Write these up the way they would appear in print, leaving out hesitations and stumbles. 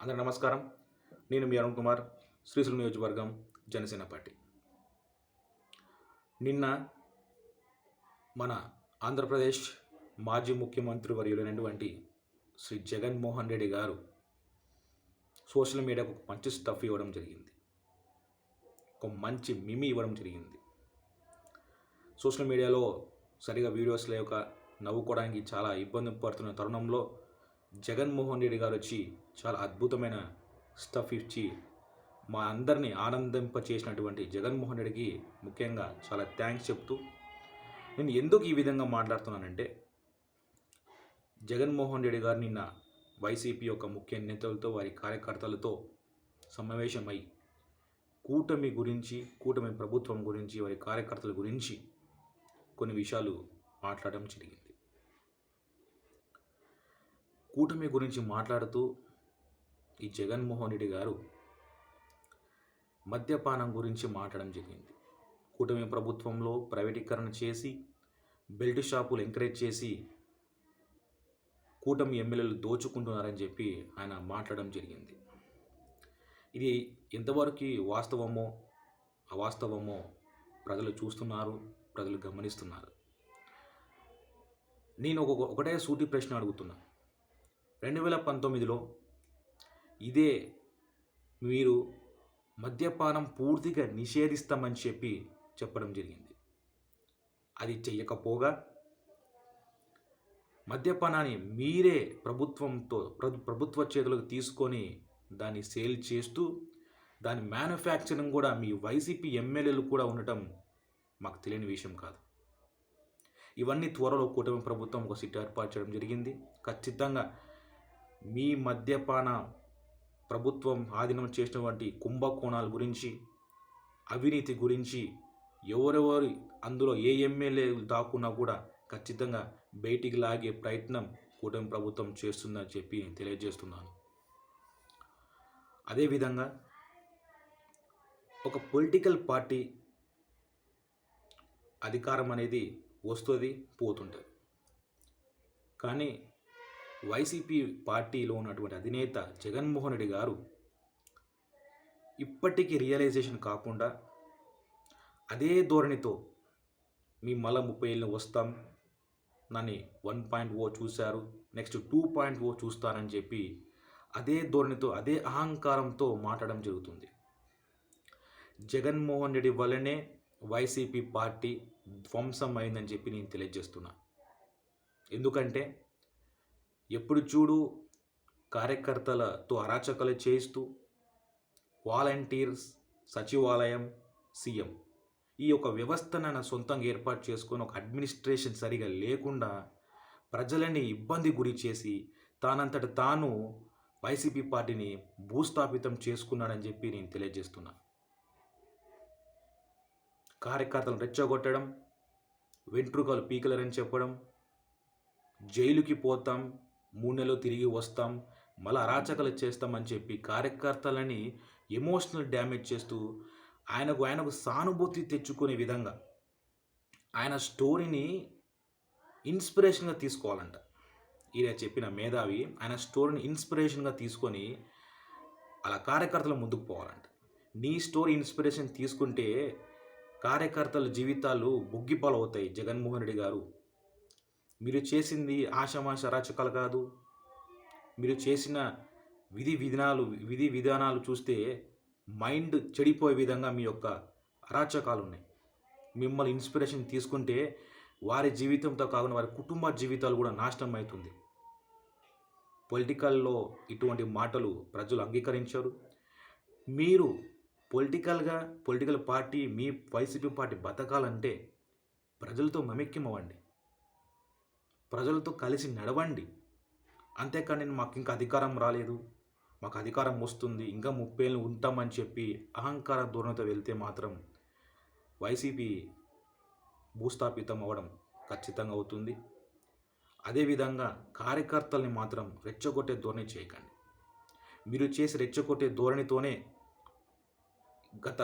అందరికీ నమస్కారం. నేను మీ అరుణ్ కుమార్, శ్రీశైలం నియోజకవర్గం, జనసేన పార్టీ. నిన్న మన ఆంధ్రప్రదేశ్ మాజీ ముఖ్యమంత్రి వర్యులైనటువంటి శ్రీ జగన్మోహన్ రెడ్డి గారు సోషల్ మీడియాకు ఒక మంచి స్టఫ్ ఇవ్వడం జరిగింది. ఒక మంచి మిమి ఇవ్వడం జరిగింది. సోషల్ మీడియాలో సరిగా వీడియోస్ లేక నవ్వుకోవడానికి చాలా ఇబ్బంది పడుతున్న తరుణంలో జగన్మోహన్ రెడ్డి గారు వచ్చి చాలా అద్భుతమైన స్టఫ్ ఇచ్చి మా అందరినీ ఆనందింపచేసినటువంటి జగన్మోహన్ రెడ్డికి ముఖ్యంగా చాలా థ్యాంక్స్ చెప్తూ, నేను ఎందుకు ఈ విధంగా మాట్లాడుతున్నానంటే, జగన్మోహన్ రెడ్డి గారు నిన్న వైసీపీ యొక్క ముఖ్య నేతలతో వారి కార్యకర్తలతో సమావేశమై కూటమి ప్రభుత్వం గురించి, వారి కార్యకర్తల గురించి కొన్ని విషయాలు మాట్లాడడం జరిగింది. కూటమి గురించి మాట్లాడుతూ ఈ జగన్మోహన్ రెడ్డి గారు మద్యపానం గురించి మాట్లాడడం జరిగింది. కూటమి ప్రభుత్వంలో ప్రైవేటీకరణ చేసి, బెల్ట్ షాపులు ఎంకరేజ్ చేసి కూటమి ఎమ్మెల్యేలు దోచుకుంటున్నారని చెప్పి ఆయన మాట్లాడడం జరిగింది. ఇది ఎంతవరకు వాస్తవమో అవాస్తవమో ప్రజలు చూస్తున్నారు, ప్రజలు గమనిస్తున్నారు. నేను ఒకటే సూటి ప్రశ్న అడుగుతున్నా. 2019లో ఇదే మీరు మద్యపానం పూర్తిగా నిషేధిస్తామని చెప్పడం జరిగింది. అది చెయ్యకపోగా మద్యపానాన్ని మీరే ప్రభుత్వ చేతులకు తీసుకొని దాన్ని సేల్ చేస్తూ, దాని మ్యానుఫ్యాక్చరింగ్ కూడా మీ వైసీపీ ఎమ్మెల్యేలు కూడా ఉండటం మాకు తెలియని విషయం కాదు. ఇవన్నీ త్వరలో కూటమి ప్రభుత్వం ఒక సిట్ ఏర్పాటు చేయడం జరిగింది. ఖచ్చితంగా మీ మద్యపాన ప్రభుత్వం ఆధీనం చేసినటువంటి కుంభకోణాల గురించి, అవినీతి గురించి, ఎవరెవరు అందులో ఏ ఎమ్మెల్యే దాక్కున్నా కూడా ఖచ్చితంగా బయటికి లాగే ప్రయత్నం కూటమి ప్రభుత్వం చేస్తుందని చెప్పి నేను తెలియజేస్తున్నాను. అదేవిధంగా ఒక పొలిటికల్ పార్టీ అధికారం అనేది వస్తుంది, పోతుంటుంది. కానీ వైసీపీ పార్టీలో ఉన్నటువంటి అధినేత జగన్మోహన్ రెడ్డి గారు ఇప్పటికీ రియలైజేషన్ కాకుండా అదే ధోరణితో మీ మళ్ళా 30 ఏళ్ళు వస్తాం, నన్ను 1.0 చూశారు, నెక్స్ట్ 2.0 చూస్తారని చెప్పి అదే ధోరణితో, అదే అహంకారంతో మాట్లాడడం జరుగుతుంది. జగన్మోహన్ రెడ్డి వల్లనే వైసీపీ పార్టీ ధ్వంసం అయిందని చెప్పి నేను తెలియజేస్తున్నా. ఎందుకంటే ఎప్పుడు చూడు కార్యకర్తలతో అరాచకాలు చేస్తూ, వాలంటీర్స్, సచివాలయం, సీఎం ఈ యొక్క వ్యవస్థను సొంతంగా ఏర్పాటు చేసుకొని ఒక అడ్మినిస్ట్రేషన్ సరిగా లేకుండా ప్రజలని ఇబ్బంది గురి చేసి తానంతట తాను వైసీపీ పార్టీని భూస్థాపితం చేసుకున్నాడని చెప్పి నేను తెలియజేస్తున్నా. కార్యకర్తలను రెచ్చగొట్టడం, వెంట్రుకలు పీకలరని చెప్పడం, జైలుకి పోతాం, 3 నెలలు తిరిగి వస్తాం, మళ్ళీ అరాచకాలు చేస్తామని చెప్పి కార్యకర్తలని ఎమోషనల్ డ్యామేజ్ చేస్తూ ఆయనకు సానుభూతి తెచ్చుకునే విధంగా ఆయన స్టోరీని ఇన్స్పిరేషన్గా తీసుకోవాలంట. ఈయన చెప్పిన మేధావి ఆయన స్టోరీని ఇన్స్పిరేషన్గా తీసుకొని అలా కార్యకర్తలు ముందుకు పోవాలంట. నీ స్టోరీ ఇన్స్పిరేషన్ తీసుకుంటే కార్యకర్తల జీవితాలు బుగ్గిపాలు అవుతాయి. జగన్మోహన్ రెడ్డి గారు, మీరు చేసింది ఆషామాష అరాచకాలు కాదు. మీరు చేసిన విధి విధానాలు చూస్తే మైండ్ చెడిపోయే విధంగా మీ యొక్క అరాచకాలు ఉన్నాయి. మిమ్మల్ని ఇన్స్పిరేషన్ తీసుకుంటే వారి జీవితంతో కాకుండా వారి కుటుంబ జీవితాలు కూడా నాశనం అవుతుంది. పొలిటికల్లో ఇటువంటి మాటలు ప్రజలు అంగీకరించారు. మీరు పొలిటికల్ పార్టీ, మీ వైసీపీ పార్టీ బతకాలంటే ప్రజలతో మమేక్యమవ్వండి, ప్రజలతో కలిసి నడవండి. అంతేకాని మాకు ఇంకా అధికారం రాలేదు, మాకు అధికారం వస్తుంది, ఇంకా 30 ఏళ్ళు ఉంటామని చెప్పి అహంకార ధోరణితో వెళ్తే మాత్రం వైసీపీ భూస్థాపితం అవ్వడం ఖచ్చితంగా అవుతుంది. అదేవిధంగా కార్యకర్తల్ని మాత్రం రెచ్చగొట్టే ధోరణి చేయకండి. మీరు చేసి రెచ్చగొట్టే ధోరణితోనే గత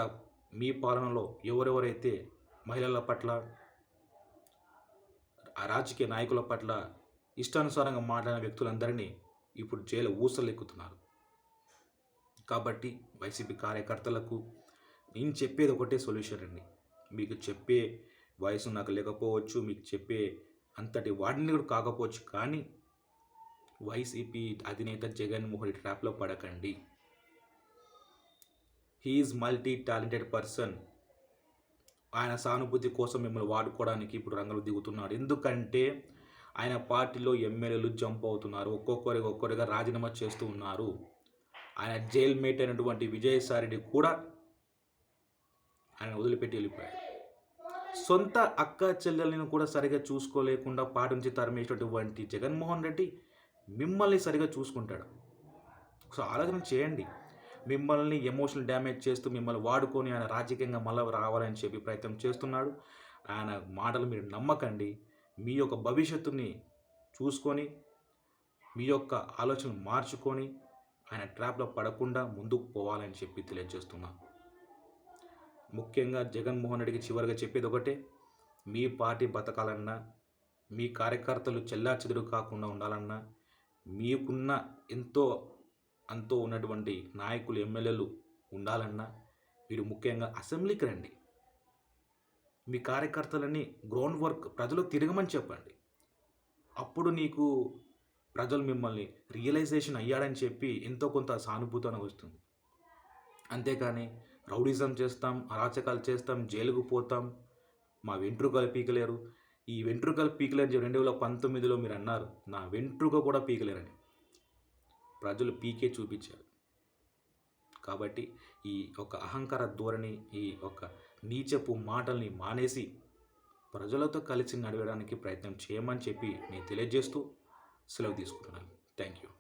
మీ పాలనలో ఎవరెవరైతే మహిళల పట్ల, రాజకీయ నాయకుల పట్ల ఇష్టానుసారంగా మాట్లాడిన వ్యక్తులందరినీ ఇప్పుడు జైలు ఊసలెక్కుతున్నారు. కాబట్టి వైసీపీ కార్యకర్తలకు నేను చెప్పేది ఒకటే సొల్యూషన్ అండి. మీకు చెప్పే వయసు నాకు లేకపోవచ్చు, మీకు చెప్పే అంతటి వాడిని కూడా కాకపోవచ్చు, కానీ వైసీపీ అధినేత జగన్మోహన్ రెడ్డి ట్రాప్లో పడకండి. He is multi talented person. ఆయన సానుభూతి కోసం మిమ్మల్ని వాడుకోవడానికి ఇప్పుడు రంగంలో దిగుతున్నాడు. ఎందుకంటే ఆయన పార్టీలో ఎమ్మెల్యేలు జంప్ అవుతున్నారు, ఒక్కొక్కరిగా రాజీనామా చేస్తూ ఉన్నారు. ఆయన జైల్ మేట్ అయినటువంటి విజయసాయిరెడ్డి కూడా ఆయన వదిలిపెట్టి వెళ్ళిపోయాడు. సొంత అక్క చెల్లెలను కూడా సరిగా చూసుకోలేకుండా పార్టీ నుంచి తరిమేసినటువంటి జగన్మోహన్ రెడ్డి మిమ్మల్ని సరిగా చూసుకుంటాడు. సో ఆలోచన చేయండి. మిమ్మల్ని ఎమోషనల్ డ్యామేజ్ చేస్తూ మిమ్మల్ని వాడుకొని ఆయన రాజకీయంగా మళ్ళీ రావాలని చెప్పి ప్రయత్నం చేస్తున్నాడు. ఆయన మాటలు మీరు నమ్మకండి. మీ యొక్క భవిష్యత్తుని చూసుకొని మీ యొక్క ఆలోచనలు మార్చుకొని ఆయన ట్రాప్లో పడకుండా ముందుకు పోవాలని చెప్పి తెలియజేస్తున్నాను. ముఖ్యంగా జగన్మోహన్ రెడ్డికి చివరిగా చెప్పేది ఒకటే, మీ పార్టీ బతకాలన్నా, మీ కార్యకర్తలు చెల్లాచెదురు కాకుండా ఉండాలన్నా, మీకున్న అంతో ఉన్నటువంటి నాయకులు ఎమ్మెల్యేలు ఉండాలన్నా మీరు ముఖ్యంగా అసెంబ్లీకి రండి. మీ కార్యకర్తలని గ్రౌండ్ వర్క్ ప్రజలు తిరగమని చెప్పండి. అప్పుడు నీకు ప్రజలు మిమ్మల్ని రియలైజేషన్ అయ్యాడని చెప్పి ఎంతో కొంత సానుభూతి అని వస్తుంది. అంతేకాని రౌడిజం చేస్తాం, అరాచకాలు చేస్తాం, జైలుకు పోతాం, మా వెంట్రుకలు పీకలేరు, ఈ వెంట్రుకలు పీకలేరు 2019లో మీరు అన్నారు, నా వెంట్రుక కూడా పీకలేరని ప్రజలు పీకే చూపించారు. కాబట్టి ఈ ఒక అహంకార ధోరణి, ఈ ఒక నీచపు మాటల్ని మానేసి ప్రజలతో కలిసి నడవడానికి ప్రయత్నం చేయమని చెప్పి నేను తెలియజేస్తూ సెలవు తీసుకుంటున్నాను. Thank you.